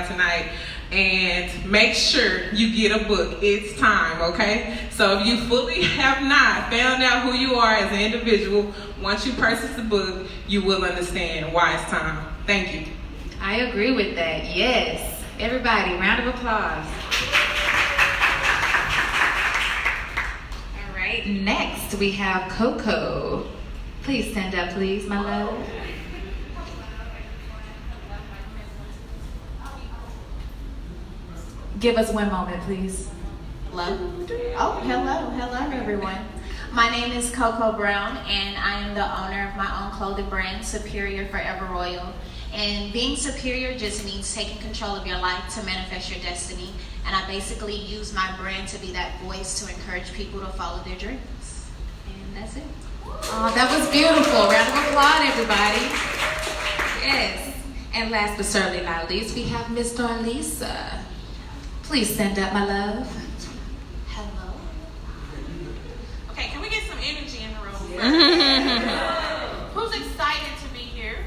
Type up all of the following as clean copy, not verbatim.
out tonight. And make sure you get a book. It's time, okay? So if you fully have not found out who you are as an individual, once you purchase the book, you will understand why it's time. Thank you. I agree with that. Yes. Everybody, round of applause. All right. Next, we have Koko. Please stand up, please, my love. Give us one moment, please. Hello. Oh, hello, everyone. My name is Koko Brown, and I am the owner of my own clothing brand, Superior Forever Royal. And being superior just means taking control of your life to manifest your destiny. And I basically use my brand to be that voice to encourage people to follow their dreams. And that's it. Oh, that was beautiful. Round of applause, everybody. Yes. And last but certainly not least, we have Miss Darlisa. Please stand up, my love. Hello. Okay, can we get some energy in the room? Who's excited to be here?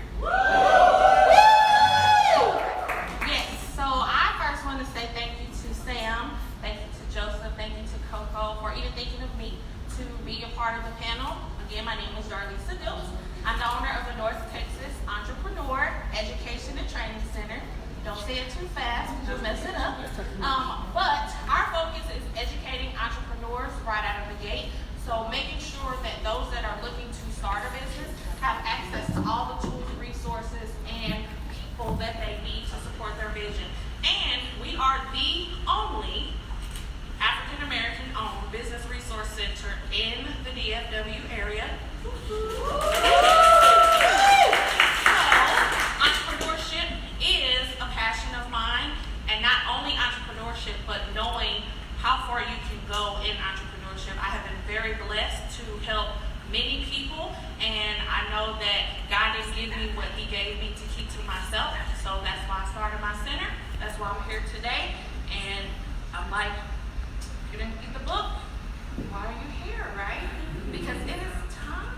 Yes, so I first want to say thank you to Sam, thank you to Joseph, thank you to Koko for even thinking of me to be a part of the panel. Again, my name is Darlisa Dills. I'm the owner of the North Texas Entrepreneur Education and Training Center. Don't say it too fast, you'll mess it up. But our focus is educating entrepreneurs right out of the gate. So making sure that those that are looking to start a business have access to all the tools, resources, and people that they need to support their vision. And we are the only African American owned business resource center in the DFW area. Entrepreneurship is a passion of mine, and not only entrepreneurship, but knowing how far you can go in entrepreneurship. I have been very blessed to help many people, and I know that God didn't give me what He gave me to keep to myself. So that's why I started my center. That's why I'm here today. And I'm like, you didn't get the book. Why are you here, right? Because it is time.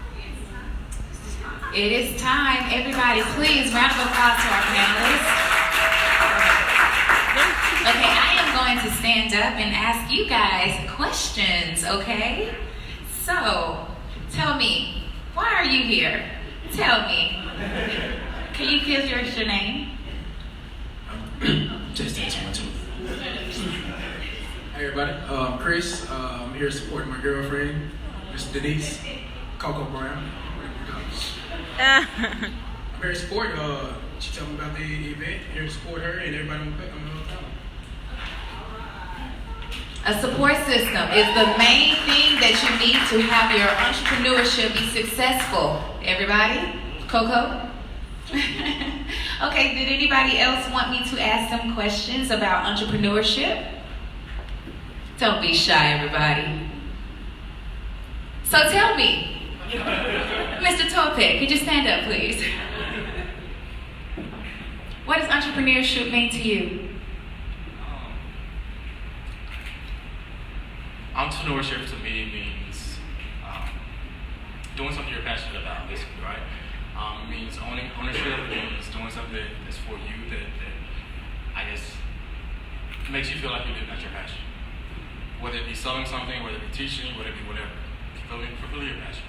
It is time. Everybody, please, round of applause to our panelists. Okay, I am going to stand up and ask you guys questions, okay? So, tell me, why are you here? Tell me. Can you give your name? Just that's one too. Hey everybody, Chris. I'm here supporting my girlfriend, Miss Denise, Koko Brown. I'm here to support. She told me about the event. Here to support her and everybody on the panel. A support system is the main thing that you need to have your entrepreneurship be successful. Everybody? Koko? Okay, did anybody else want me to ask some questions about entrepreneurship? Don't be shy, everybody. So tell me, Mr. Topek, could you stand up, please? What does entrepreneurship mean to you? Entrepreneurship to me means doing something you're passionate about, basically, right? It means ownership. It means doing something that's for you that I guess makes you feel like you're living out your passion. Whether it be selling something, whether it be teaching, whether it be whatever. Fulfilling your passion.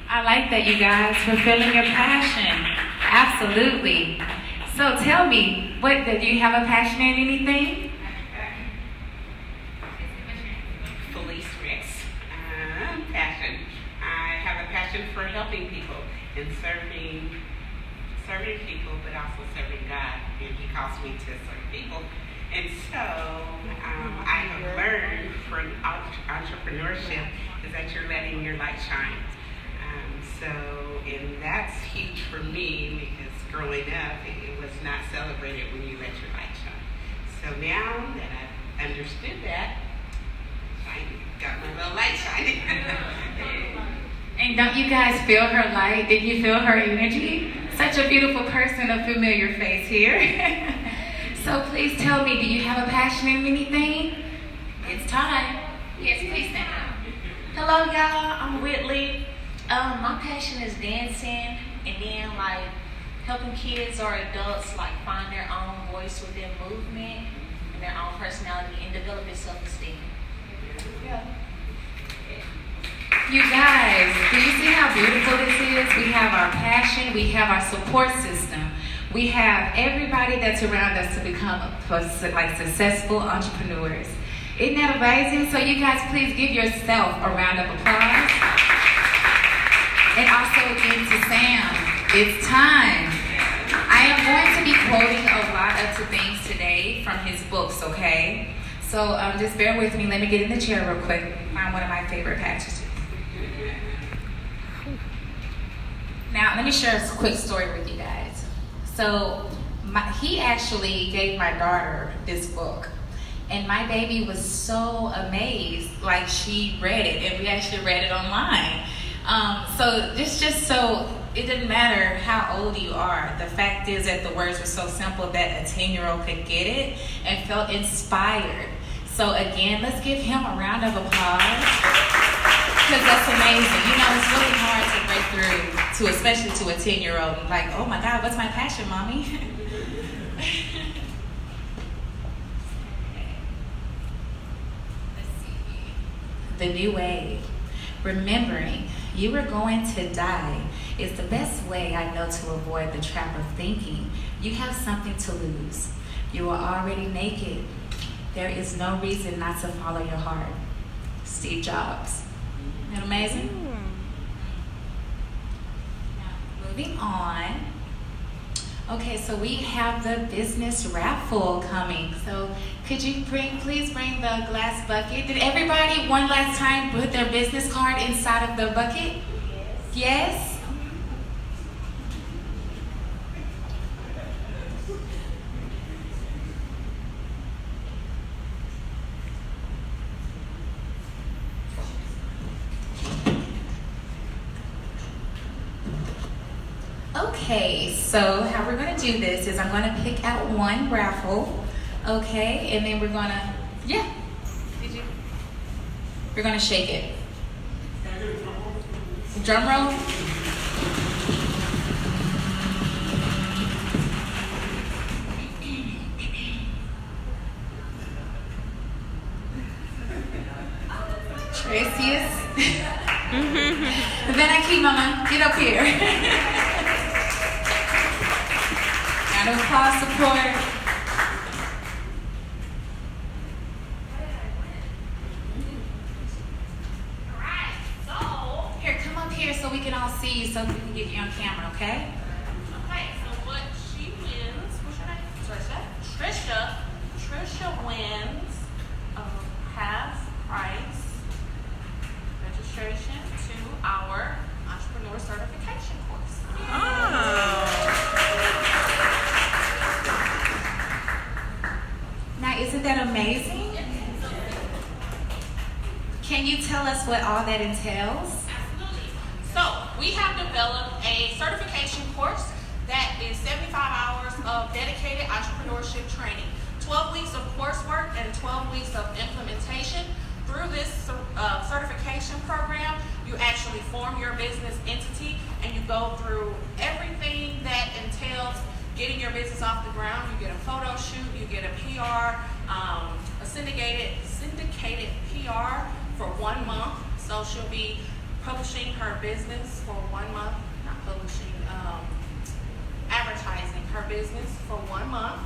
I like that, you guys, fulfilling your passion. Absolutely. So tell me, do you have a passion in anything? Passion. I have a passion for helping people and serving people, but also serving God. And He calls me to serve people. And so I have learned from entrepreneurship is that you're letting your light shine. And that's huge for me because growing up, it was not celebrated when you let your light shine. So now that I've understood that, I got my little light shining. And don't you guys feel her light? Did you feel her energy? Such a beautiful person, a familiar face here. So please tell me, do you have a passion in anything? It's time. Yes, please stand up. Hello, y'all. I'm Whitley. My passion is dancing and then like helping kids or adults like find their own voice within movement and their own personality and developing self-esteem. Yeah. You guys, do you see how beautiful this is? We have our passion, we have our support system, we have everybody that's around us to become like successful entrepreneurs. Isn't that amazing? So you guys, please give yourself a round of applause. And also again to Sam, it's time. I am going to be quoting a lot of things today from his books, okay? So just bear with me. Let me get in the chair real quick. Find one of my favorite passages. Now, let me share a quick story with you guys. So he actually gave my daughter this book. And my baby was so amazed, like she read it, and we actually read it online. So it's just so, it didn't matter how old you are. The fact is that the words were so simple that a 10-year-old could get it and felt inspired. So again, let's give him a round of applause, because that's amazing. You know, it's really hard to break through, especially to a 10-year-old, like, oh my God, what's my passion, mommy? The new wave. Remembering you are going to die is the best way I know to avoid the trap of thinking you have something to lose. You are already naked. There is no reason not to follow your heart. Steve Jobs. Isn't that amazing? Now, moving on. Okay, so we have the business raffle coming. So could you please bring the glass bucket? Did everybody one last time put their business card inside of the bucket? Yes? Yes? Okay, so how we're going to do this is I'm going to pick out one raffle, okay, and then we're going to, we're going to shake it. Drum roll. Tracius. Then I keep mama, get up here. Round of applause, support. Alright, so Here, come up here so we can all see you, so we can get you on camera, okay? okay, so what she wins, what's your name? Trisha wins half price registration to our entrepreneur certification course. Now, isn't that amazing? Can you tell us what all that entails? Absolutely. So we have developed a certification course that is 75 hours of dedicated entrepreneurship training, 12 weeks of coursework and 12 weeks of implementation. Through this certification program, you actually form your business entity and you go through everything that entails getting your business off the ground. You get a photo shoot, you get a PR, a syndicated PR for 1 month. So she'll be publishing her business for 1 month, not publishing, advertising her business for 1 month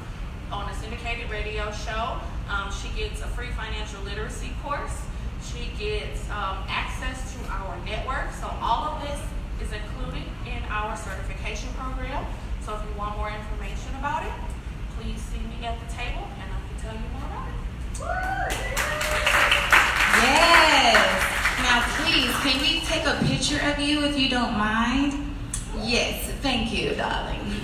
on a syndicated radio show. She gets a free financial literacy course. She gets access to our network. So all of this is included in our certification program. So if you want more information about it, please see me at the table and I can tell you more about it. Yes. Now, please, can we take a picture of you if you don't mind? Yes, thank you, darling.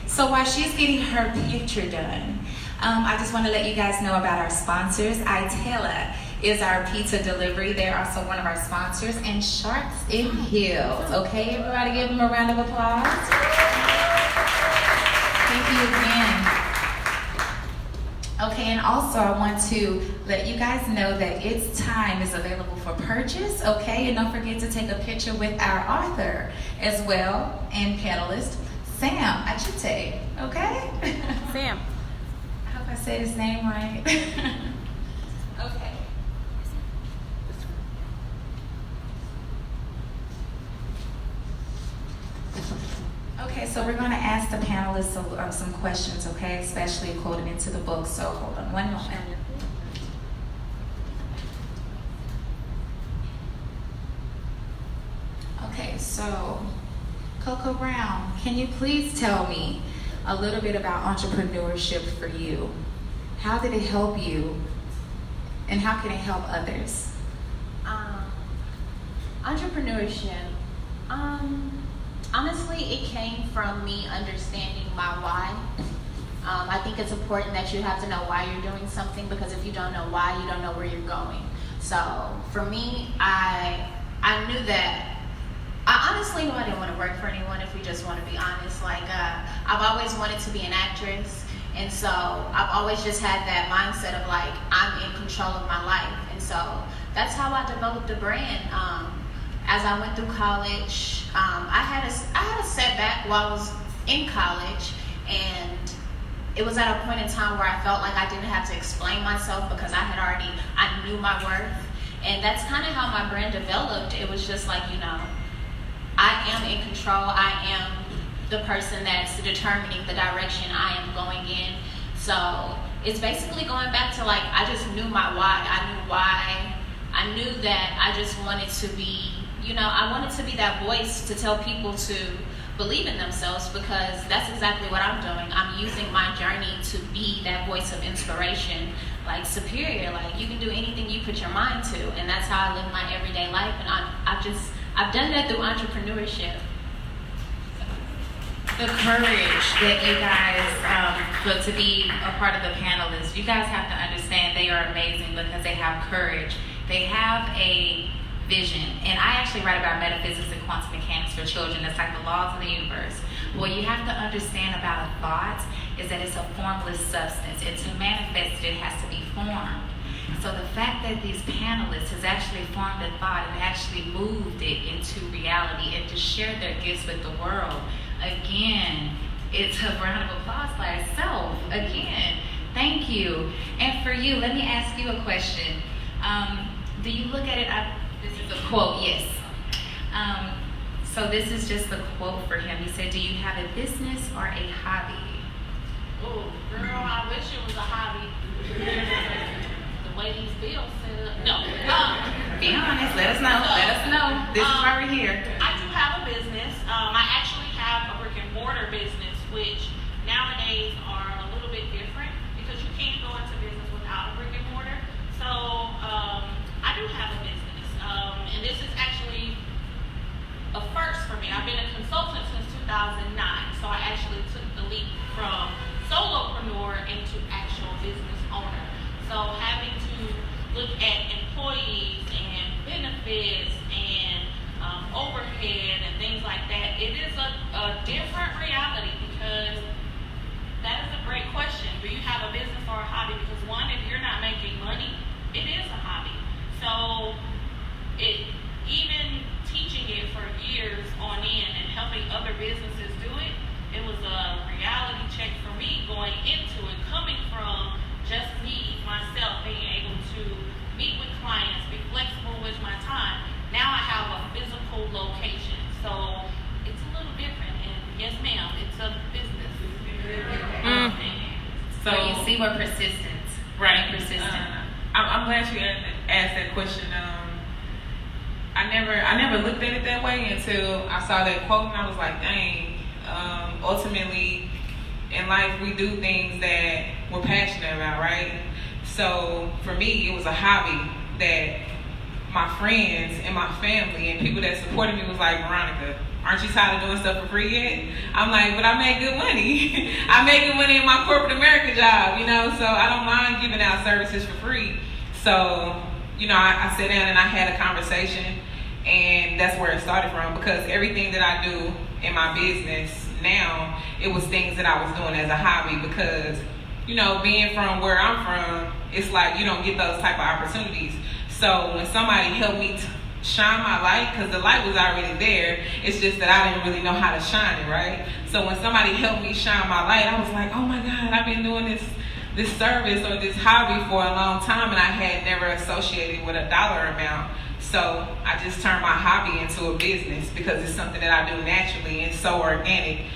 So while she's getting her picture done, I just want to let you guys know about our sponsors. Itella is our pizza delivery. They're also one of our sponsors. And Sharks in Heels. Okay, everybody give them a round of applause. Thank you again. Okay, and also I want to let you guys know that It's Time is available for purchase, okay? And don't forget to take a picture with our author as well and panelist, Sam Incite, okay? Sam. said his name right. Okay. Okay, so we're going to ask the panelists some questions, okay, especially quoted into the book. So hold on one moment. Okay, so Koko Brown, can you please tell me a little bit about entrepreneurship for you? How did it help you, and how can it help others? Entrepreneurship. Honestly, it came from me understanding my why. I think it's important that you have to know why you're doing something, because if you don't know why, you don't know where you're going. So for me, I knew that. I honestly knew I didn't want to work for anyone, if we just want to be honest. Like, I've always wanted to be an actress, and so I've always just had that mindset of like, I'm in control of my life. And so that's how I developed a brand. As I went through college, I had a setback while I was in college, and it was at a point in time where I felt like I didn't have to explain myself because I knew my worth. And that's kind of how my brand developed. It was just like, I am in control. I am the person that's determining the direction I am going in. So it's basically going back to like, I just knew my why. I knew that I just wanted to be, I wanted to be that voice to tell people to believe in themselves, because that's exactly what I'm doing. I'm using my journey to be that voice of inspiration, like Superior. Like, you can do anything you put your mind to, and that's how I live my everyday life. And I've done that through entrepreneurship. The courage that you guys, but to be a part of the panelists, you guys have to understand they are amazing because they have courage. They have a vision. And I actually write about metaphysics and quantum mechanics for children. It's like the laws of the universe. What you have to understand about a thought is that it's a formless substance. And to manifest it, it has to be formed. So the fact that these panelists has actually formed a thought and actually moved it into reality and to share their gifts with the world, again, it's a round of applause by itself. Again, thank you. And for you, let me ask you a question. Do you look at it, this is a quote, yes. So this is just a quote for him. He said, do you have a business or a hobby? Oh, girl, I wish it was a hobby. The way these bills set up. No. Be honest, let us know. This is why we're here. I do have a business. I actually have a brick and mortar business, which nowadays are a little bit different because you can't go into business without a brick and mortar. So I do have a business. And this is actually a first for me. I've been a consultant since 2009. So I actually took the leap from solopreneur into actual business owner. So having to look at employees and benefits and overhead and things like that, it is a different reality, because that is a great question. Do you have a business or a hobby? Because one, if you're not making money, it is a hobby. So even teaching it for years on end and helping other businesses do it, it was a reality check for me going into it, coming from just me, myself, being able to meet with clients, be flexible with my time. Now I have a physical location. So it's a little different. And yes, ma'am, it's a business. So you see, we're persistent. Right. Persistent. I'm glad you asked that question. I never looked at it that way until I saw that quote, and I was like, dang. Ultimately, in life, we do things that we're passionate about, right? So for me, it was a hobby that my friends and my family and people that supported me was like, Veronica, aren't you tired of doing stuff for free yet? I'm like, but I make good money. I make good money in my corporate America job, so I don't mind giving out services for free. So, I sat down and I had a conversation, and that's where it started from, because everything that I do in my business now, it was things that I was doing as a hobby, because, being from where I'm from, it's like you don't get those type of opportunities. So when somebody helped me shine my light, because the light was already there, it's just that I didn't really know how to shine it, right? So when somebody helped me shine my light, I was like, oh my God, I've been doing this this service or this hobby for a long time, and I had never associated with a dollar amount. So I just turned my hobby into a business because it's something that I do naturally and so organic.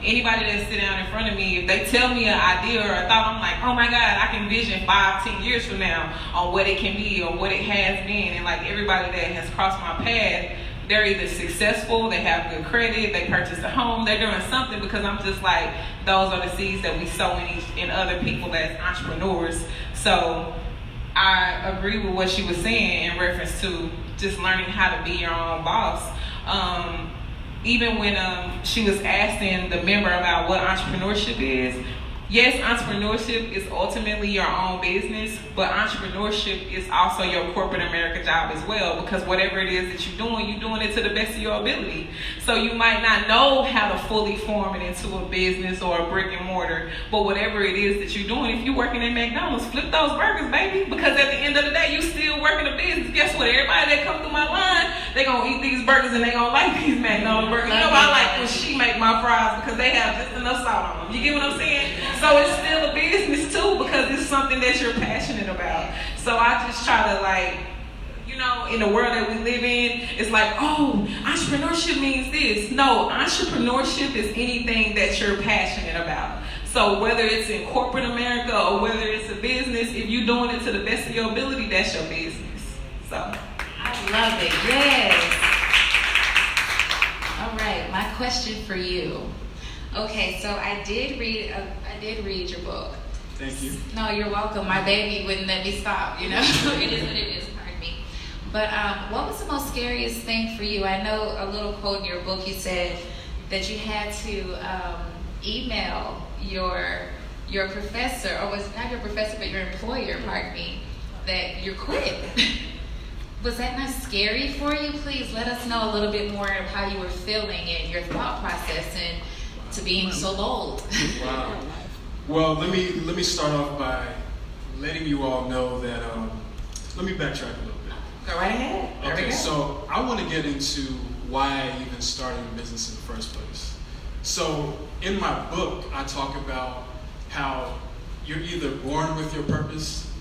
Anybody that sit down in front of me, if they tell me an idea or a thought, I'm like, oh my God, I can vision 5-10 years from now on what it can be or what it has been. And like everybody that has crossed my path, they're either successful, they have good credit, they purchased a home, they're doing something, because I'm just like, those are the seeds that we sow in other people as entrepreneurs. So I agree with what she was saying in reference to just learning how to be your own boss. Even when she was asking the member about what entrepreneurship is, yes, entrepreneurship is ultimately your own business, but entrepreneurship is also your corporate America job as well, because whatever it is that you're doing it to the best of your ability. So you might not know how to fully form it into a business or a brick and mortar, but whatever it is that you're doing, if you're working at McDonald's, flip those burgers, baby, because at the end of the day, you still working a business. Guess what? Everybody that come through my line, they gonna eat these burgers and they gonna like these McDonald's burgers. You know, I like when she make my fries because they have just enough salt on them. You get what I'm saying? So it's still a business too, because it's something that you're passionate about. So I just try to, like, you know, in the world that we live in, it's like, oh, entrepreneurship means this. No, entrepreneurship is anything that you're passionate about. So whether it's in corporate America or whether it's a business, if you're doing it to the best of your ability, that's your business. So I love it. Yes. All right, my question for you. Okay, so I did read your book. Thank you. No, you're welcome. My baby wouldn't let me stop, you know. It is what it is, pardon me. But what was the most scariest thing for you? I know a little quote in your book, you said that you had to email your professor, or was not your professor, but your employer, pardon me, that you quit. Was that not scary for you? Please let us know a little bit more of how you were feeling and your thought process and to being so bold. Wow. Well, let me start off by letting you all know that, let me backtrack a little bit. Go right ahead. There we Okay, go. so I want to get into why I even started a business in the first place. So in my book, I talk about how you're either born with your purpose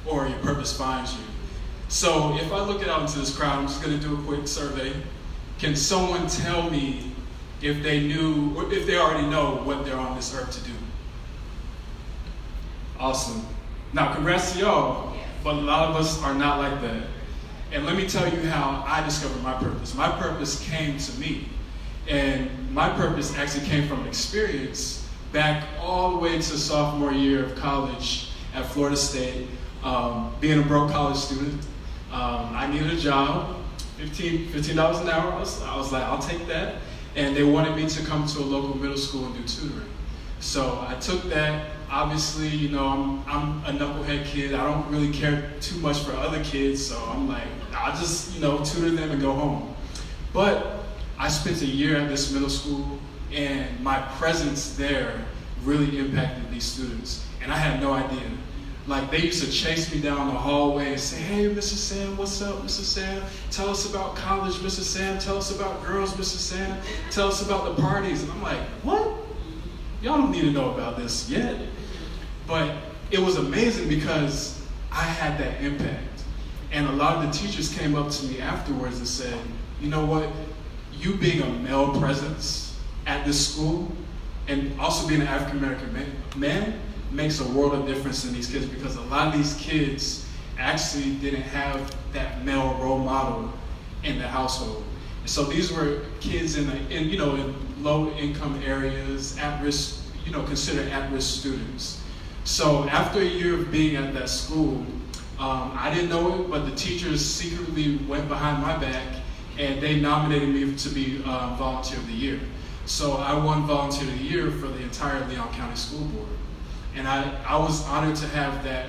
or your purpose finds you. So if I look out into this crowd, I'm just going to do a quick survey. Can someone tell me if they knew, or if they already know what they're on this earth to do? Awesome. Now, congrats to y'all, but a lot of us are not like that. And let me tell you how I discovered my purpose. My purpose came to me. And my purpose actually came from experience back all the way to sophomore year of college at Florida State. Being a broke college student, I needed a job, $15 an hour. I was like, I'll take that. And they wanted me to come to a local middle school and do tutoring. So I took that. Obviously, you know, I'm a knucklehead kid. I don't really care too much for other kids, so I'm like, I'll just, you know, tutor them and go home. But I spent a year at this middle school, and my presence there really impacted these students. And I had no idea. Like, they used to chase me down the hallway and say, hey, Mrs. Sam, what's up, Mrs. Sam? Tell us about college, Mrs. Sam. Tell us about girls, Mrs. Sam. Tell us about the parties. And I'm like, what? Y'all don't need to know about this yet. But it was amazing because I had that impact. And a lot of the teachers came up to me afterwards and said, you know what? You being a male presence at this school and also being an African-American man makes a world of difference in these kids, because a lot of these kids actually didn't have that male role model in the household. And so these were kids in low income areas, at risk, considered at-risk students. So after a year of being at that school, I didn't know it, but the teachers secretly went behind my back and they nominated me to be Volunteer of the Year. So I won Volunteer of the Year for the entire Leon County School Board. And I was honored to have that,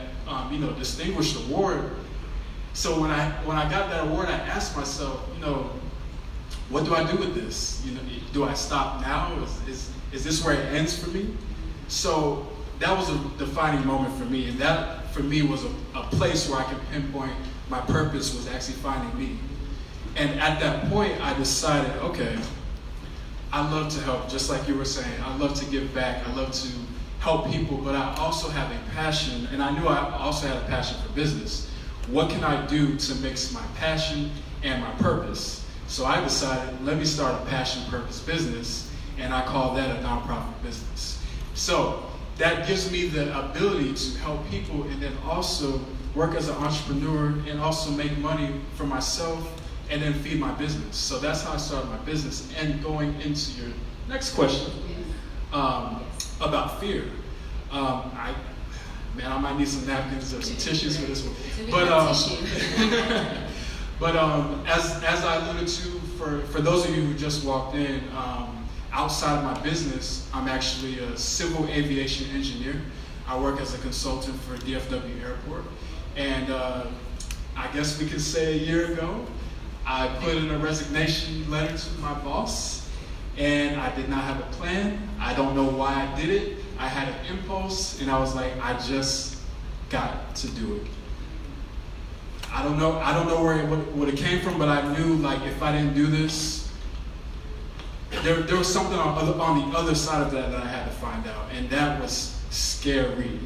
distinguished award. So when I got that award, I asked myself, what do I do with this? Do I stop now? Is this where it ends for me? So that was a defining moment for me, and that for me was a place where I could pinpoint my purpose was actually finding me. And at that point, I decided, okay, I love to help, just like you were saying. I love to give back. I love to help people, but I also have a passion, and I knew I also had a passion for business. What can I do to mix my passion and my purpose? So I decided, let me start a passion purpose business, and I call that a nonprofit business. So that gives me the ability to help people and then also work as an entrepreneur and also make money for myself and then feed my business. So that's how I started my business. And going into your next question about fear. I might need some napkins or some tissues for this one. But as I alluded to, for those of you who just walked in, outside of my business, I'm actually a civil aviation engineer. I work as a consultant for DFW Airport. And I guess we could say a year ago, I put in a resignation letter to my boss, and I did not have a plan. I don't know why I did it. I had an impulse, and I was like, I just got to do it. I don't know what it came from, but I knew, like, if I didn't do this, there was something on the other side of that I had to find out, and that was scary.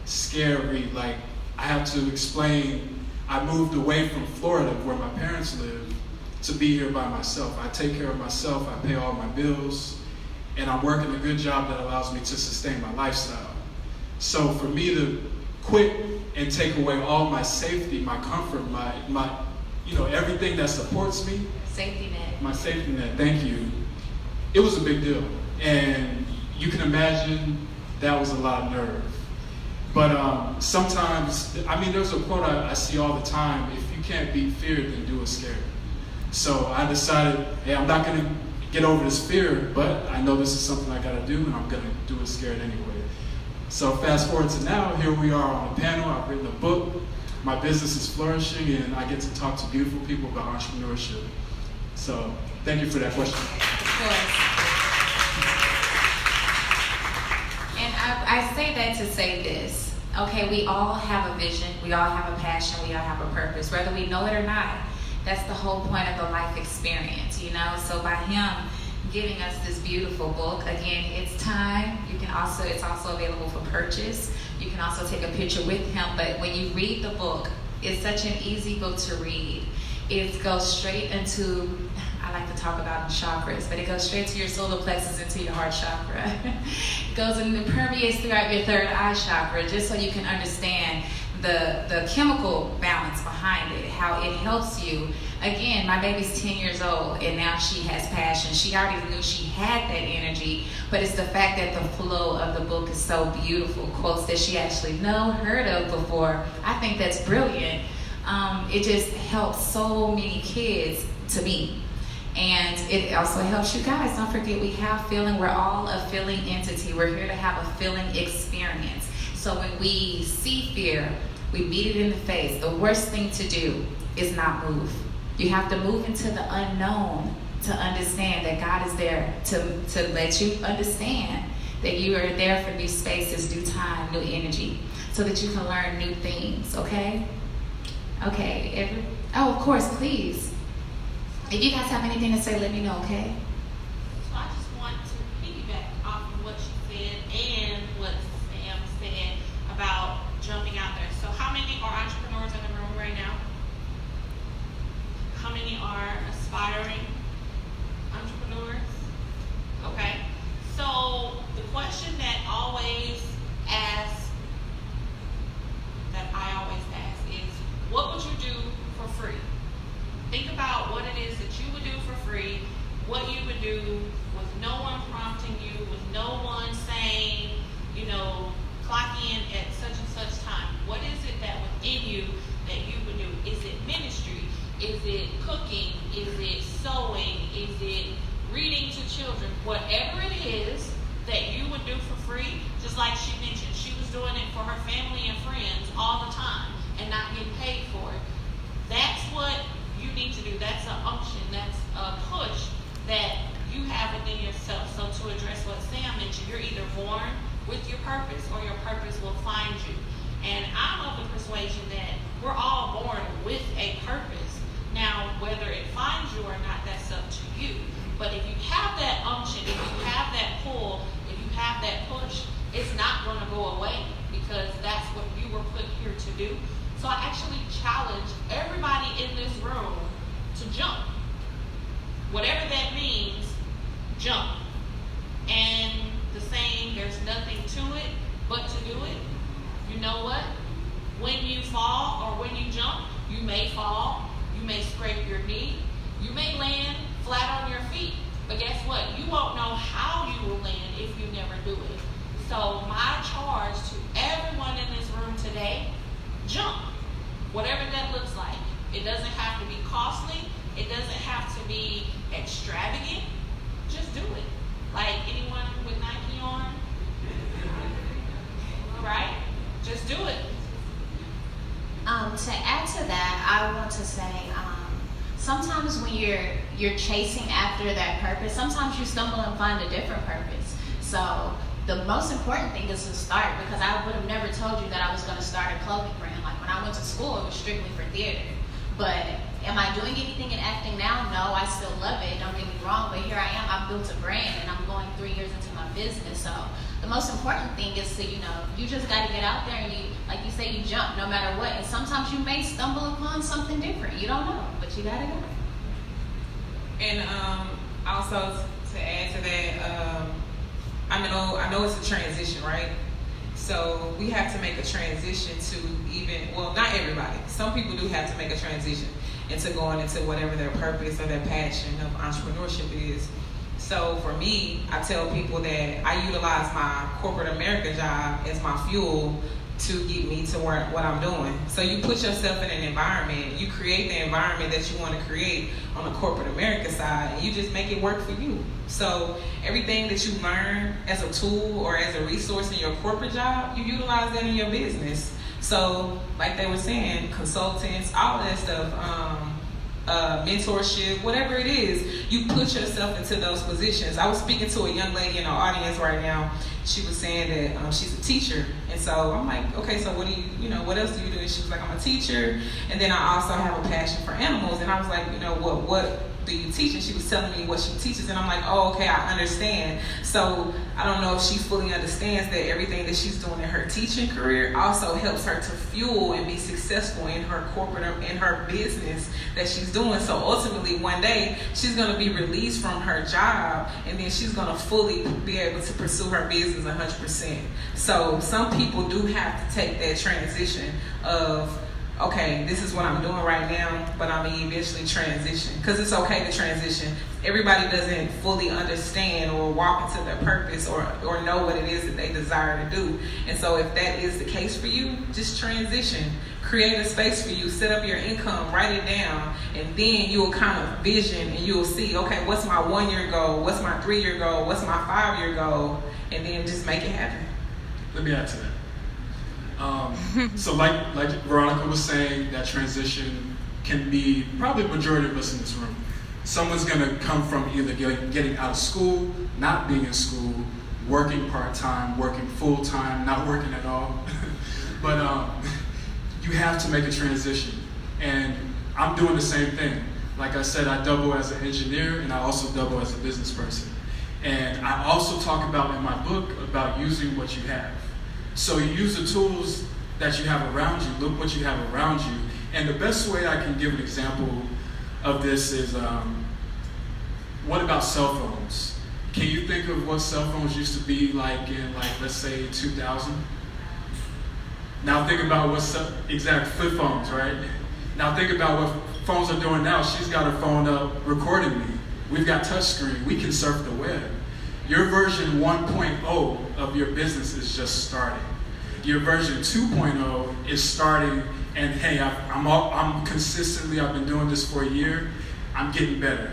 Scary. Like, I have to explain, I moved away from Florida, where my parents live, to be here by myself. I take care of myself, I pay all my bills, and I'm working a good job that allows me to sustain my lifestyle. So for me to quit and take away all my safety, my comfort, my everything that supports me. Safety net. My safety net, thank you. It was a big deal. And you can imagine that was a lot of nerve. But sometimes, there's a quote I see all the time: if you can't beat fear, then do it scared. So I decided, hey, I'm not gonna get over this fear, but I know this is something I gotta do, and I'm gonna do it scared anyway. So fast forward to now, here we are on a panel, I've written a book, my business is flourishing, and I get to talk to beautiful people about entrepreneurship. So thank you for that question. Of course. And I say that to say this. Okay, we all have a vision, we all have a passion, we all have a purpose, whether we know it or not. That's the whole point of the life experience, So by him giving us this beautiful book, again, it's time. It's also available for purchase. You can also take a picture with him, but when you read the book, it's such an easy book to read. It goes straight into, I like to talk about chakras, but it goes straight to your solar plexus, into your heart chakra. It goes and it permeates throughout your third eye chakra, just so you can understand the chemical balance behind it, how it helps you. Again, my baby's 10 years old, and now she has passion. She already knew she had that energy, but it's the fact that the flow of the book is so beautiful. Quotes that she actually heard of before. I think that's brilliant. It just helps so many kids to me. And it also helps you guys. Don't forget, we have feeling. We're all a feeling entity. We're here to have a feeling experience. So when we see fear, we meet it in the face. The worst thing to do is not move. You have to move into the unknown to understand that God is there to let you understand that you are there for new spaces, new time, new energy, so that you can learn new things, okay? Okay, of course, please. If you guys have anything to say, let me know, okay? So I just want to piggyback off of what she said and what Sam said about jumping out there. So how many are entrepreneurs in the room right now? How many are aspiring entrepreneurs? Okay. So the question that I always ask is, what would you do for free? Think about what it is that you would do for free, what you would do with no one prompting you, with no one saying, clock in at such and such time. What is it that within you that you would do? Is it ministry? Is it cooking? Is it sewing? Is it reading to children? Whatever it is that you would do for free, just like she mentioned, she was doing it for her family and friends all the time and not getting paid for it. That's what you need to do. That's an unction. That's a push that you have within yourself. So to address what Sam mentioned, you're either born with your purpose or your purpose will find you. And I'm of the persuasion that we're all born with a purpose. Now, whether it finds you or not, that's up to you. But if you have that unction, if you have that pull, if you have that push, it's not going to go away because that's what you were put here to do. So I actually challenge everybody in this room to jump. Whatever that means, jump. And the saying, there's nothing to it but to do it. You know what? When you fall or when you jump, you may fall, you may scrape your knee, you may land flat on your feet. But guess what? You won't know how you will land if you never do it. So my charge to everyone in this room today, jump. Whatever that looks like. It doesn't have to be costly. It doesn't have to be extravagant. Just do it. Like anyone with Nike on? Right? Just do it. To add to that, I want to say, sometimes when you're chasing after that purpose, sometimes you stumble and find a different purpose. So the most important thing is to start, because I would have never told you that I was going to start a clothing brand. Like when I went to school, it was strictly for theater. But am I doing anything in acting now? No, I still love it. Don't get me wrong. But here I am. I've built a brand, and I'm going 3 years into my business. So the most important thing is to, you just got to get out there and like you say, you jump no matter what. And sometimes you may stumble upon something different. You don't know, but you got to go. And also to add to that, I know it's a transition, right? So we have to make a transition to not everybody. Some people do have to make a transition into going into whatever their purpose or their passion of entrepreneurship is. So for me, I tell people that I utilize my corporate America job as my fuel to get me to what I'm doing. So you put yourself in an environment, you create the environment that you want to create on the corporate America side, and you just make it work for you. So everything that you learn as a tool or as a resource in your corporate job, you utilize that in your business. So like they were saying, consultants, all that stuff, mentorship, whatever it is, you put yourself into those positions. I was speaking to a young lady in the audience right now. She was saying that she's a teacher. And so I'm like, okay, so what do what else do you do? And she was like, I'm a teacher. And then I also have a passion for animals. And I was like, what do you teach? And she was telling me what she teaches. And I'm like, oh, okay, I understand. So I don't know if she fully understands that everything that she's doing in her teaching career also helps her to fuel and be successful in her corporate, in her business that she's doing. So ultimately, one day, she's going to be released from her job, and then she's going to fully be able to pursue her business 100%. So some people do have to take that transition of, okay, this is what I'm doing right now, but I'm going to eventually transition. Because it's okay to transition. Everybody doesn't fully understand or walk into their purpose or know what it is that they desire to do. And so if that is the case for you, just transition. Create a space for you. Set up your income. Write it down. And then you'll kind of vision and you'll see, okay, what's my 1 year goal? What's my 3 year goal? What's my 5 year goal? And then just make it happen. Let me add to that. So like Veronica was saying, that transition can be probably the majority of us in this room. Someone's going to come from either getting out of school, not being in school, working part-time, working full-time, not working at all. But you have to make a transition. And I'm doing the same thing. Like I said, I double as an engineer and I also double as a business person. And I also talk about in my book about using what you have. So you use the tools that you have around you. Look what you have around you. And the best way I can give an example of this is, what about cell phones? Can you think of what cell phones used to be like in, let's say 2000? Now think about what flip phones, right? Now think about what phones are doing now. She's got her phone up recording me. We've got touchscreen. We can surf the web. Your version 1.0 of your business is just starting. Your version 2.0 is starting, and hey, I'm consistently, I've been doing this for a year, I'm getting better.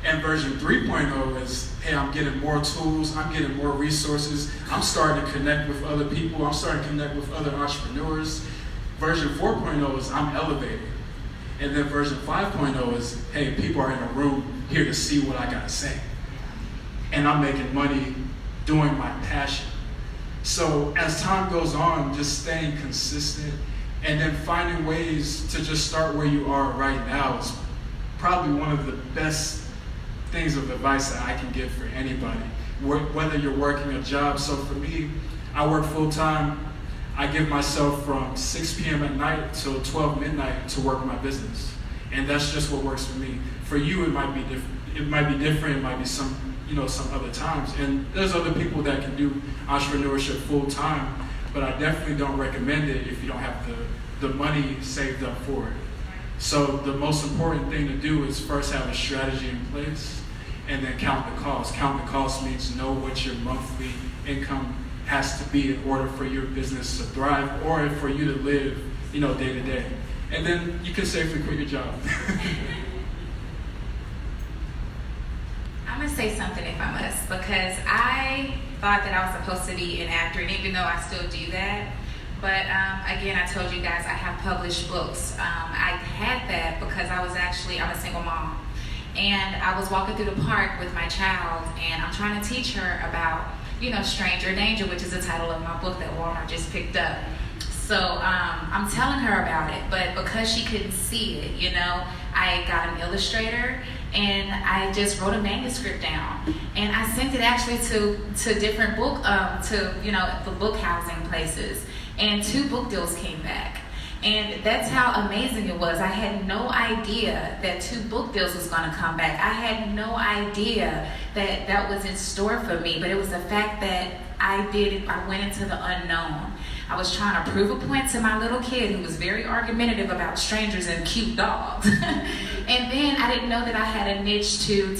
And version 3.0 is, hey, I'm getting more tools, I'm getting more resources, I'm starting to connect with other people, I'm starting to connect with other entrepreneurs. Version 4.0 is, I'm elevating. And then version 5.0 is, hey, people are in a room here to see what I gotta say. And I'm making money doing my passion. So as time goes on, just staying consistent and then finding ways to just start where you are right now is probably one of the best things of advice that I can give for anybody, whether you're working a job. So for me, I work full time. I give myself from 6 p.m. at night till 12 midnight to work my business. And that's just what works for me. For you, it might be different. It might be different. It might be some other times. And there's other people that can do entrepreneurship full time, but I definitely don't recommend it if you don't have the money saved up for it. So the most important thing to do is first have a strategy in place and then count the cost. Count the cost means know what your monthly income has to be in order for your business to thrive or for you to live, day to day. And then you can safely quit your job. I'm going to say something if I must, because I thought that I was supposed to be an actor, and even though I still do that, but again, I told you guys I have published books. I had that because I'm a single mom. And I was walking through the park with my child, and I'm trying to teach her about, stranger danger, which is the title of my book that Walmart just picked up. So I'm telling her about it, but because she couldn't see it, I got an illustrator and I just wrote a manuscript down, and I sent it actually to different the book housing places, and 2 book deals came back. And that's how amazing it was. I had no idea that 2 book deals was going to come back. I had no idea that was in store for me, but it was the fact that I went into the unknown. I was trying to prove a point to my little kid who was very argumentative about strangers and cute dogs. And then I didn't know that I had a niche to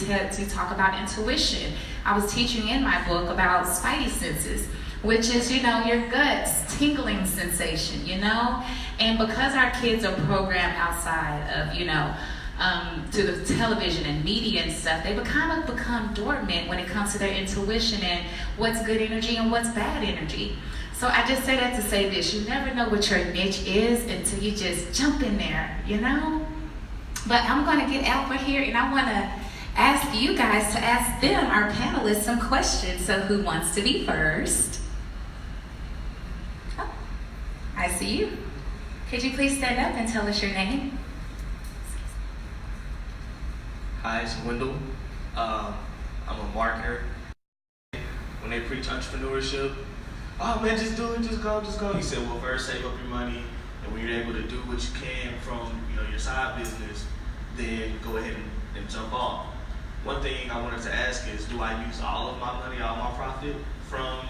talk about intuition. I was teaching in my book about spidey senses, which is, your gut's tingling sensation, And because our kids are programmed outside of, to the television and media and stuff, they become dormant when it comes to their intuition and what's good energy and what's bad energy. So I just say that to say this: you never know what your niche is until you just jump in there, But I'm going to get Alpha here, and I want to ask you guys to ask them, our panelists, some questions. So who wants to be first? Oh, I see you. Could you please stand up and tell us your name? Hi, it's Wendell. I'm a marketer. When they preach entrepreneurship, oh man, just do it, just go. He said, well, first save up your money, and when you're able to do what you can from your side business, then go ahead and jump off. One thing I wanted to ask is, do I use all of my money, all my profit from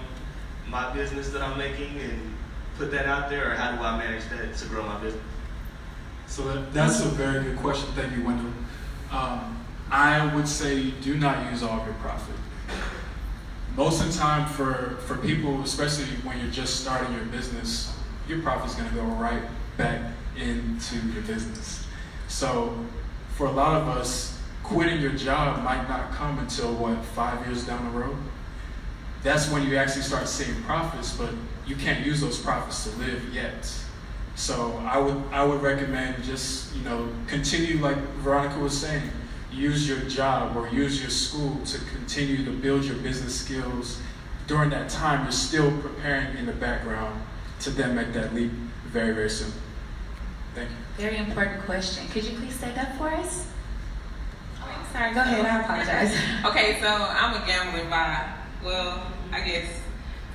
my business that I'm making and put that out there, or how do I manage that to grow my business? So that's a very good question. Thank you, Wendell. I would say do not use all of your profit. Most of the time for people, especially when you're just starting your business, your profit's going to go right back into your business. So for a lot of us, quitting your job might not come until 5 years down the road. That's when you actually start seeing profits, but you can't use those profits to live yet. So I would recommend just continue, like Veronica was saying, use your job or use your school to continue to build your business skills. During that time, you're still preparing in the background to then make that leap very, very soon. Thank you. Very important question. Could you please stand up for us? Sorry, go ahead. I apologize. Okay, so I'm a gambling vibe. Well, I guess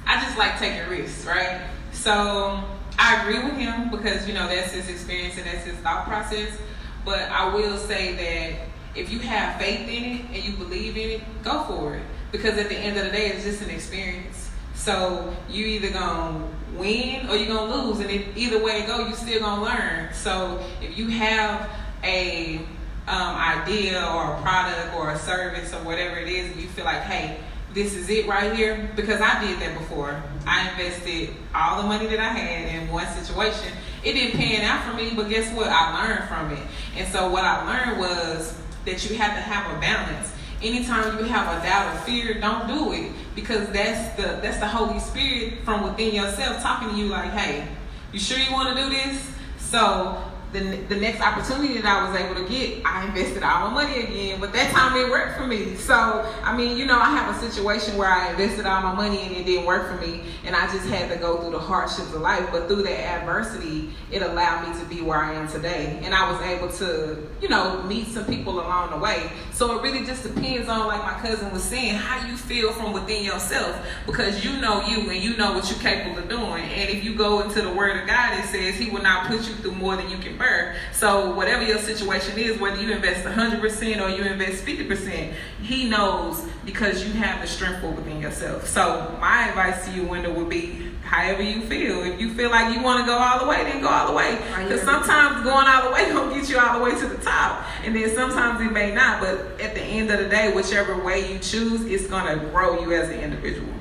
I just like taking risks, right? So I agree with him because, that's his experience and that's his thought process. But I will say that if you have faith in it and you believe in it, go for it. Because at the end of the day, it's just an experience. So you either gonna win or you're gonna lose, and either way it go, you still gonna learn. So if you have a idea or a product or a service or whatever it is, and you feel like, hey, this is it right here, because I did that before. I invested all the money that I had in one situation. It didn't pan out for me, but guess what? I learned from it. And so what I learned was that you have to have a balance. Anytime you have a doubt or fear, don't do it, because that's the Holy Spirit from within yourself talking to you like, hey, you sure you want to do this? So the next opportunity that I was able to get, I invested all my money again, but that time it worked for me. So, I mean, you know, I have a situation where I invested all my money and it didn't work for me, and I just had to go through the hardships of life. But through that adversity, it allowed me to be where I am today, and I was able to, you know, meet some people along the way. So it really just depends on, like my cousin was saying, how you feel from within yourself, because you know you and you know what you're capable of doing. And if you go into the Word of God, it says He will not put you through more than you can bear. So whatever your situation is, whether you invest 100% or you invest 50%, He knows, because you have the strength within yourself. So my advice to you, Wendell, would be however you feel. If you feel like you want to go all the way, then go all the way. Because sometimes going all the way don't get you all the way to the top, and then sometimes it may not. But at the end of the day, whichever way you choose, it's gonna grow you as an individual.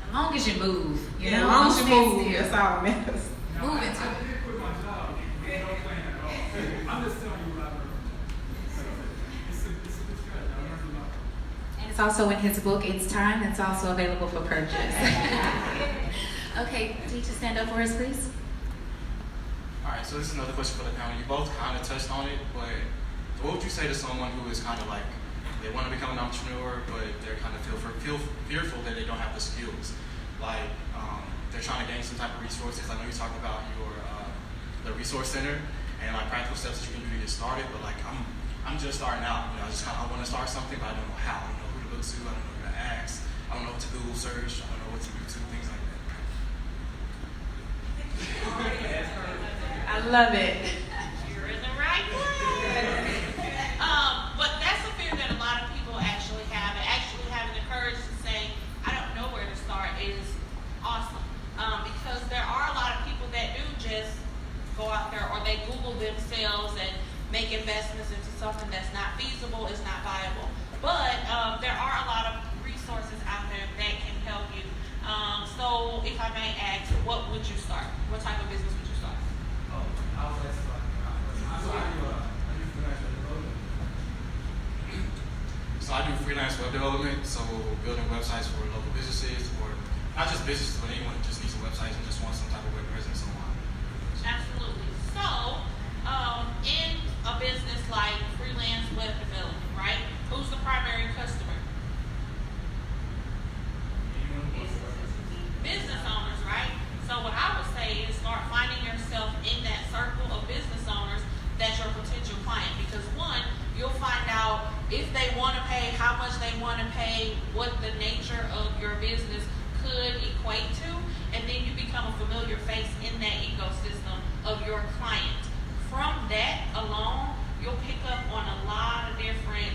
As long as you move, you know. As long as you move, that's all that matters. Move into I did quit my job. No plan at all. I'm just telling you what I learned. It's a good strategy. I learned a lot. And it's also in his book, It's Time. It's also available for purchase. Okay, teacher, stand up for us, please. All right, so this is another question for the panel. You both kind of touched on it, but what would you say to someone who is kind of like, they want to become an entrepreneur, but they're kind of fearful that they don't have the skills? Like, they're trying to gain some type of resources. I know you talked about your the resource center and like practical steps that you can do to get started, but like I'm just starting out. You know, I want to start something, but I don't know how. I don't know who to look to. I don't know who to ask. I don't know what to Google search. I don't know what to YouTube, things like that. I love it. You're in the right place. But that's a fear that a lot of people actually have. And actually having the courage to say, I don't know where to start is awesome. Because there are a lot of people that do just go out there, or they Google themselves and make investments into something that's not feasible, is not viable. But there are a lot of resources out there that can help you. So if I may ask, what would you start? What type of business would you start? Oh, I was So I do freelance web development, so building websites for local businesses, or not just businesses, but anyone who just needs a website and just wants some type of web presence online. Absolutely. So, in a business like freelance web development, right? Who's the primary customer? Business owners, right? So what I would say is start finding yourself in that circle of business owners that's your potential client. Because one, you'll find out if they want to pay, how much they want to pay, what the nature of your business could equate to, and then you become a familiar face in that ecosystem of your client. From that alone, you'll pick up on a lot of different,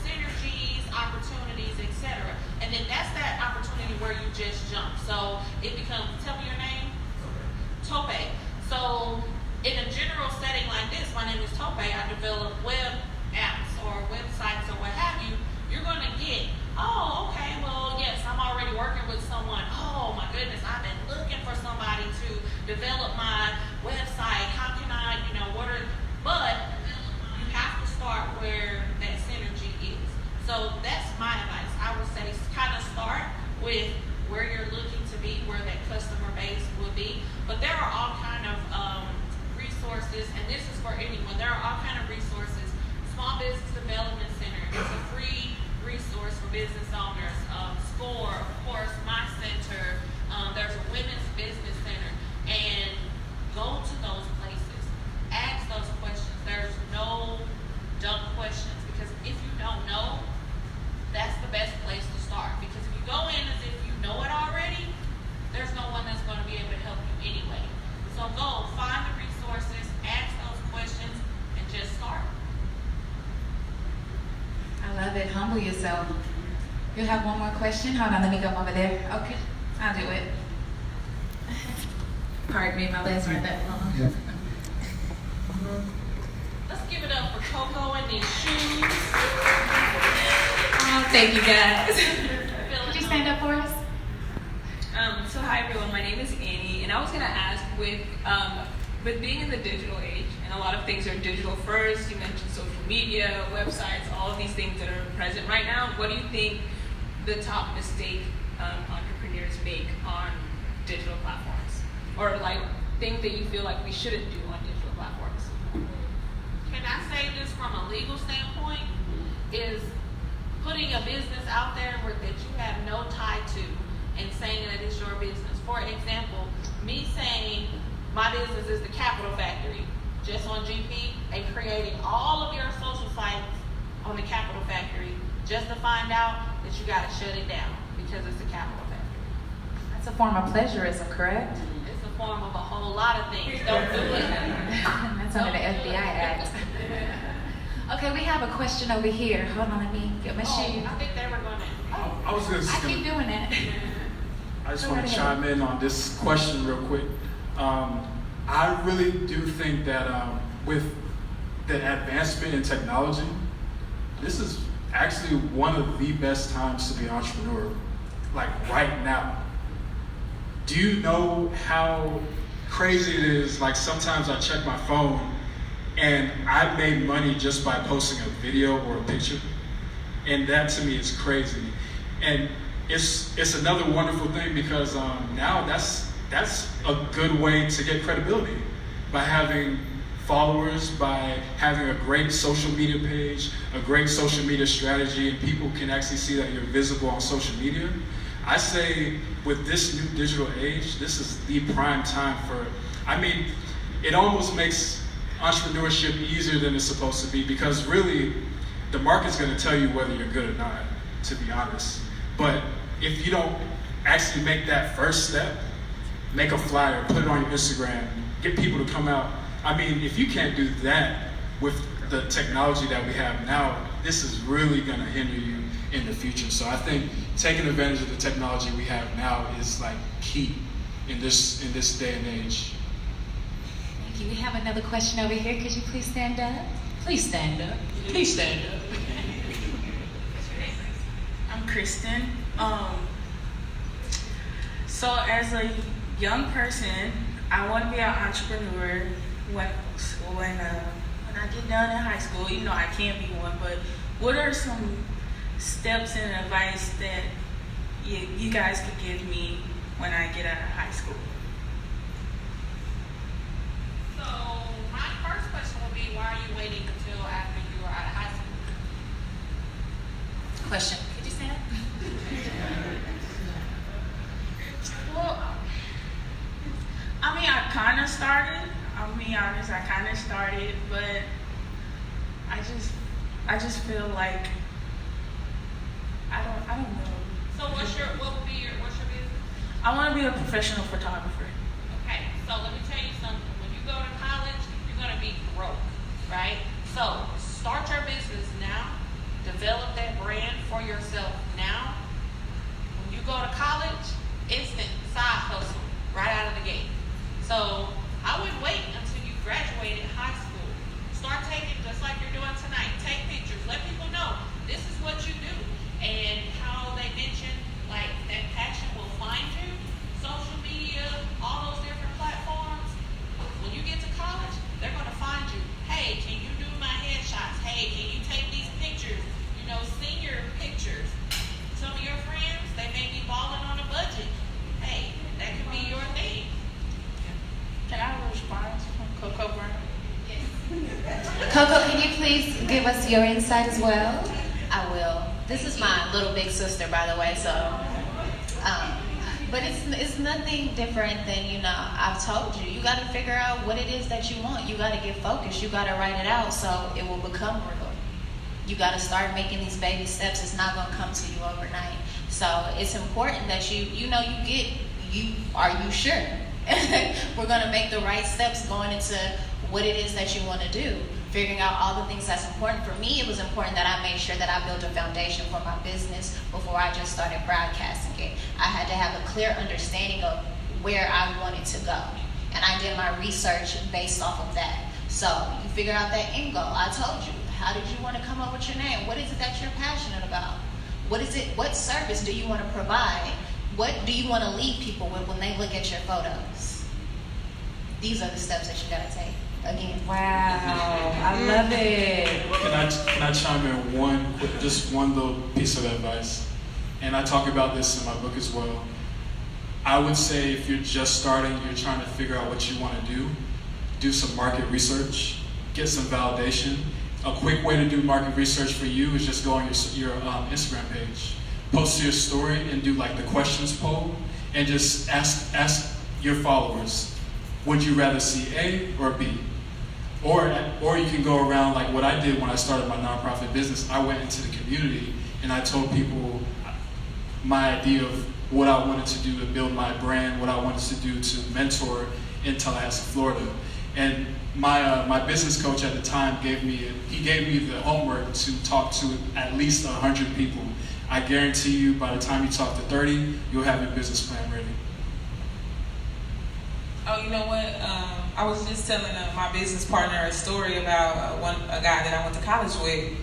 synergies, opportunities, etc. And then that's that opportunity where you just jump. So it becomes, tell me your name? Tope. So in a general setting like this, my name is Tope, I develop web apps or websites or what have you, you're going to get, oh, okay, well, yes, I'm already working with someone. Oh, my goodness, I've been looking for somebody to develop my website. How can I, but you have to start where that synergy is. So that's my advice. I would say kind of start with where you're looking to be, where that customer base will be. But there are all kind of resources, and this is for anyone. There are all kind of resources. Small Business Development Center is a free resource for business owners. SCORE, of course, My Center. There's a Women's Business Center. And go to those places. Ask those questions. There's no dumb questions, because if you don't know, that's the best place to start. Because if you go in as if you know it already, there's no one that's going to be able to help you anyway. So go, find the resources, ask those questions, and just start. I love it. Humble yourself. You have one more question? Hold on, let me go over there. Okay, I'll do it. Pardon me, my legs aren't that long. Yeah. Let's give it up for Koko and these shoes. Oh, thank you guys. Could you stand up for us? So hi everyone, my name is Annie, and I was going to ask with being in the digital age, and a lot of things are digital first, you mentioned social media, websites, all of these things that are present right now, what do you think the top mistake entrepreneurs make on digital platforms? Or like things that you feel like we shouldn't do on digital platforms? can I say this from a legal standpoint, is putting a business out there where that you have no tie to and saying that it's your business. For example, me saying my business is the Capital Factory just on GP and creating all of your social sites on the Capital Factory just to find out that you got to shut it down because it's the Capital Factory. That's a form of plagiarism, correct? It's a form of a whole lot of things. Don't do it. That's under the FBI Act. Okay, we have a question over here. Hold on, let me get my shoes. I think they were going to. I was gonna I keep doing that. I just want to chime in on this question real quick. I really do think that with the advancement in technology, this is actually one of the best times to be an entrepreneur, like right now. Do you know how crazy it is? Like sometimes I check my phone and I made money just by posting a video or a picture. And that to me is crazy. And it's another wonderful thing because now that's a good way to get credibility by having followers, by having a great social media page, a great social media strategy, and people can actually see that you're visible on social media. I say with this new digital age, this is the prime time for, I mean, it almost makes entrepreneurship easier than it's supposed to be because really the market's going to tell you whether you're good or not, to be honest. But if you don't actually make that first step, make a flyer, put it on your Instagram, get people to come out. I mean, if you can't do that with the technology that we have now, this is really going to hinder you in the future. So I think taking advantage of the technology we have now is like key in this day and age. Thank you. We have another question over here. Could you please stand up? Please stand up. Please stand up. I'm Kristen. So as a young person, I want to be an entrepreneur when I get done in high school, even though I can't be one, but what are some steps and advice that you guys could give me when I get out of high school? So my first question would be, why are you waiting until after you are out of high school? Question. Could you say that? Well, I mean, I kind of started. I'll be honest, I kind of started, but I just feel like I don't know. So what's your business? I want to be a professional photographer. Okay, so let me tell you something. When you go to college, you're gonna be broke, right? So start your business now. Develop that brand for yourself now. When you go to college, instant side hustle right out of the gate. So I wouldn't wait until you graduated high school. Start taking, just like you're doing tonight, take pictures. Let people know this is what you do. And how they mentioned, like, that passion will find you. Social media, all those different platforms. When you get to college, they're going to find you. Hey, can you do my headshots? Hey, can you take these pictures? You know, senior pictures. Some of your friends, they may be balling on a budget. Hey, that could be your thing. Can I respond from Koko Brown? Koko, can you please give us your insight as well? I will. This is my little big sister, by the way, so. But it's nothing different than, you know, I've told you. You got to figure out what it is that you want. You got to get focused. You got to write it out so it will become real. You got to start making these baby steps. It's not going to come to you overnight. So it's important that are you sure? We're going to make the right steps going into what it is that you want to do. Figuring out all the things that's important. For me, it was important that I made sure that I built a foundation for my business before I just started broadcasting it. I had to have a clear understanding of where I wanted to go. And I did my research based off of that. So you figure out that end goal. I told you, how did you want to come up with your name? What is it that you're passionate about? What service do you want to provide? What do you want to leave people with when they look at your photos? These are the steps that you got to take. Again. Wow, I love it. Can I chime in just one little piece of advice? And I talk about this in my book as well. I would say if you're just starting, you're trying to figure out what you want to do some market research, get some validation, a quick way to do market research for you is just go on your Instagram page, post your story and do like the questions poll, and just ask your followers, would you rather see A or B? Or you can go around like what I did when I started my nonprofit business. I went into the community and I told people my idea of what I wanted to do to build my brand, what I wanted to do to mentor in Tallahassee, Florida. And my business coach at the time gave me the homework to talk to at least 100 people. I guarantee you by the time you talk to 30, you'll have your business plan ready. Oh, you know what? I was just telling my business partner a story about a guy that I went to college with.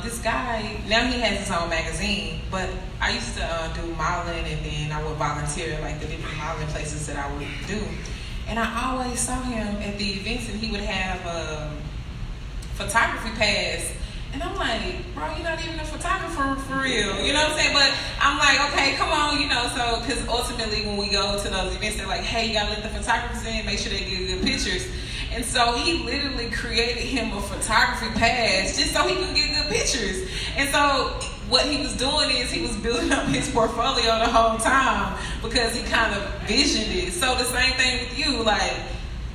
This guy, now he has his own magazine, but I used to do modeling, and then I would volunteer at like the different modeling places that I would do. And I always saw him at the events, and he would have a photography pass. And I'm like, bro, you're not even a photographer for real. You know what I'm saying? But I'm like, okay, come on, so, because ultimately when we go to those events, they're like, hey, you gotta let the photographers in, make sure they get good pictures. And so he literally created him a photography pass just so he could get good pictures. And so what he was doing is he was building up his portfolio the whole time because he kind of visioned it. So the same thing with you, like,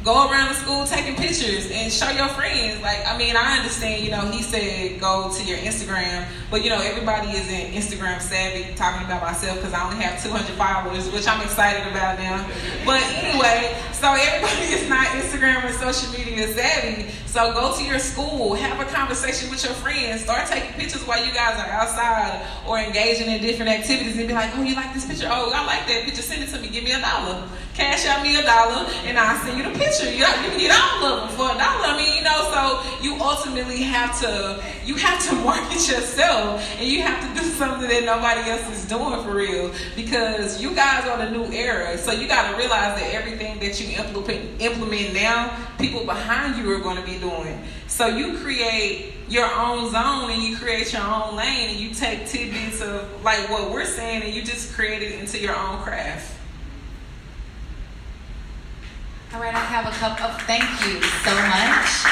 go around the school taking pictures and show your friends. Like, I mean, I understand, he said go to your Instagram, but everybody isn't Instagram savvy. Talking about myself because I only have 200 followers, which I'm excited about now. But anyway, so everybody is not Instagram and social media savvy. So go to your school, have a conversation with your friends, start taking pictures while you guys are outside or engaging in different activities, and be like, oh, you like this picture? Oh, I like that picture. Send it to me. Give me $1. Cash out me $1, and I'll send you the picture. You can get all of them for $1. I mean, so you ultimately have to market yourself, and you have to do something that nobody else is doing for real, because you guys are the new era. So you got to realize that everything that you implement now, people behind you are going to be doing. So you create your own zone and you create your own lane, and you take tidbits of like what we're saying and you just create it into your own craft. All right, I have a couple of thank you so much.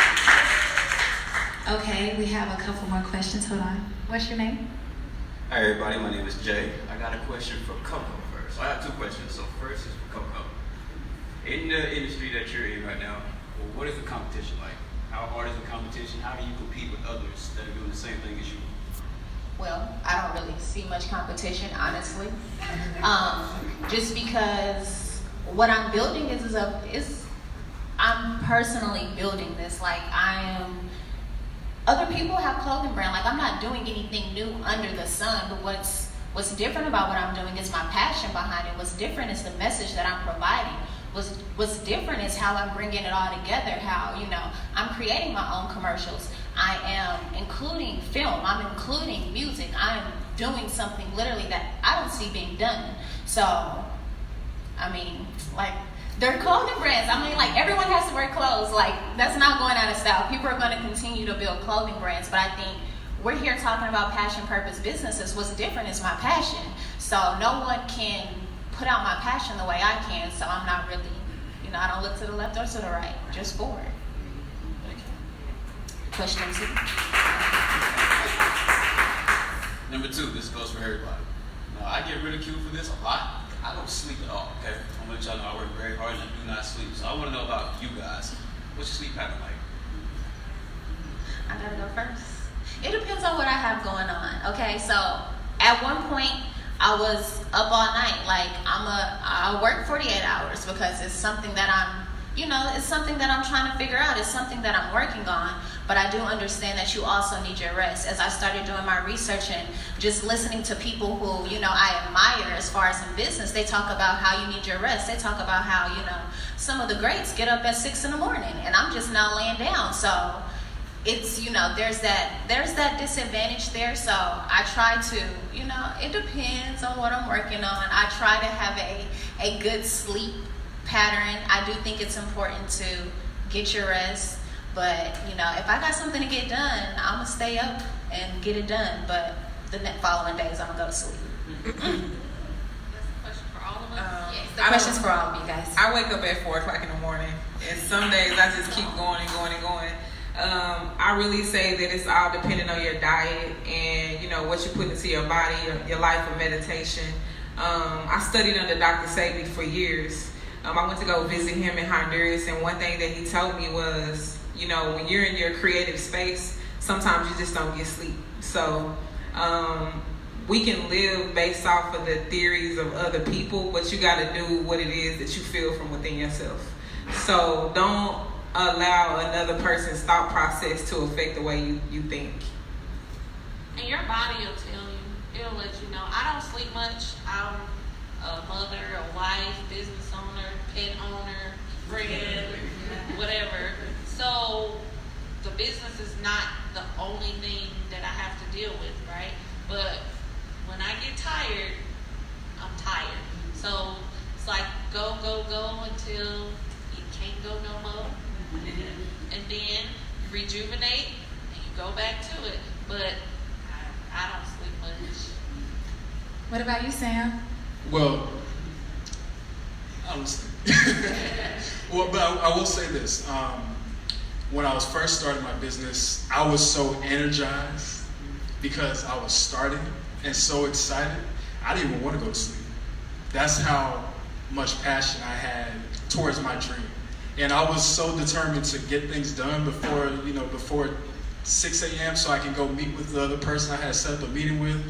Okay, we have a couple more questions. Hold on. What's your name? Hi everybody, my name is Jay. I got a question for Koko first. I have two questions. So first is for Koko. In the industry that you're in right now, what is the competition like? How hard is the competition? How do you compete with others that are doing the same thing as you? Well, I don't really see much competition, honestly. Just because what I'm building is I'm personally building this. Like, other people have clothing brand. Like, I'm not doing anything new under the sun, but what's different about what I'm doing is my passion behind it. What's different is the message that I'm providing. What's different is how I'm bringing it all together, how, I'm creating my own commercials. I am including film, I'm including music, I'm doing something literally that I don't see being done. So, I mean, like, they're clothing brands. I mean, like, everyone has to wear clothes. Like, that's not going out of style. People are going to continue to build clothing brands, but I think we're here talking about passion, purpose, businesses. What's different is my passion. So no one can put out my passion the way I can, so I'm not really, I don't look to the left or to the right, just forward. Question 2. Number 2, this goes for everybody. Now, I get ridiculed for this a lot. I don't sleep at all, okay? I'm gonna let y'all know I work very hard and I do not sleep. So I wanna know about you guys. What's your sleep pattern like? I gotta go first. It depends on what I have going on, okay? So at one point, I was up all night. Like, I work 48 hours because it's something that it's something that I'm trying to figure out. It's something that I'm working on. But I do understand that you also need your rest. As I started doing my research and just listening to people who, I admire as far as in business, they talk about how you need your rest. They talk about how, some of the greats get up at 6 in the morning and I'm just now laying down. So it's, there's that disadvantage there. So I try to, it depends on what I'm working on. I try to have a good sleep pattern. I do think it's important to get your rest. But, if I got something to get done, I'm going to stay up and get it done. But the following days, I'm going to go to sleep. That's a question for all of us? Yes, the question's for all of you guys. I wake up at 4 o'clock in the morning, and some days I just keep going and going and going. I really say that it's all dependent on your diet and, you know, what you put into your body, your life of meditation. I studied under Dr. Sebi for years. I went to go visit him in Honduras, and one thing that he told me was, you know, when you're in your creative space, sometimes you just don't get sleep. So we can live based off of the theories of other people, but you got to do what it is that you feel from within yourself. So don't allow another person's thought process to affect the way you think. And your body will tell you. It'll let you know. I don't sleep much. I'm a mother, a wife, business owner, pet owner, friend, whatever. So the business is not the only thing that I have to deal with, right? But when I get tired, I'm tired. So it's like go until you can't go no more. And then you rejuvenate and you go back to it. But I don't sleep much. What about you, Sam? Well, I don't sleep. Well, but I will say this. When I was first starting my business, I was so energized because I was starting and so excited. I didn't even want to go to sleep. That's how much passion I had towards my dream. And I was so determined to get things done before 6 a.m. so I can go meet with the other person I had set up a meeting with.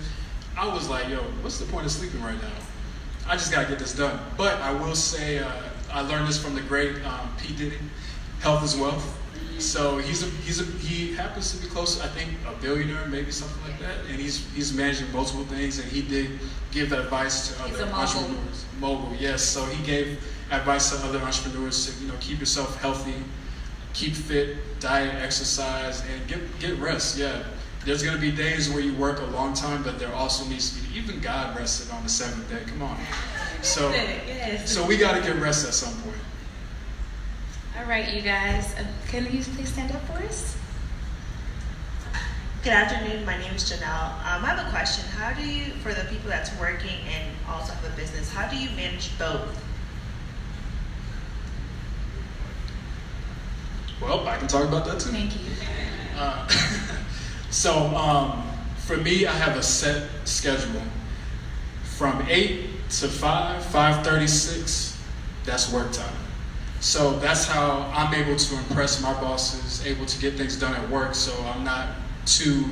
I was like, yo, what's the point of sleeping right now? I just gotta get this done. But I will say, I learned this from the great P. Diddy, health is wealth. So he happens to be close, I think, a billionaire, maybe something like that. And he's managing multiple things, and he did give that advice to other entrepreneurs. Mogul, yes. So he gave advice to other entrepreneurs to, keep yourself healthy, keep fit, diet, exercise, and get rest. Yeah, there's gonna be days where you work a long time, but there also needs to be, even God rested on the seventh day. Come on. So we gotta get rest at some point. All right, you guys. Can you please stand up for us? Good afternoon. My name is Janelle. I have a question. How do you, for the people that's working and also have a business, how do you manage both? Well, I can talk about that too. Thank you. For me, I have a set schedule. From 8 to 5, 5:36, that's work time. So that's how I'm able to impress my bosses, able to get things done at work, so I'm not too,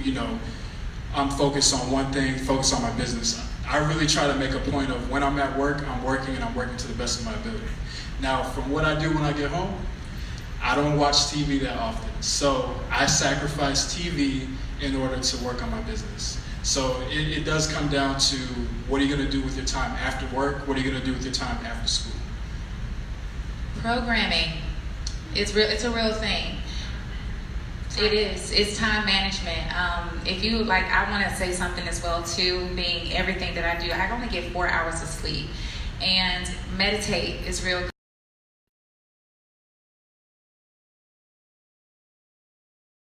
I'm focused on one thing, focused on my business. I really try to make a point of when I'm at work, I'm working, and I'm working to the best of my ability. Now, from what I do when I get home, I don't watch TV that often. So I sacrifice TV in order to work on my business. So it does come down to, what are you gonna do with your time after work? What are you gonna do with your time after school? Programming, it's a real thing. It is. It's time management. If you like, I want to say something as well too. Being everything that I do, I only get 4 hours of sleep, and meditate is real good.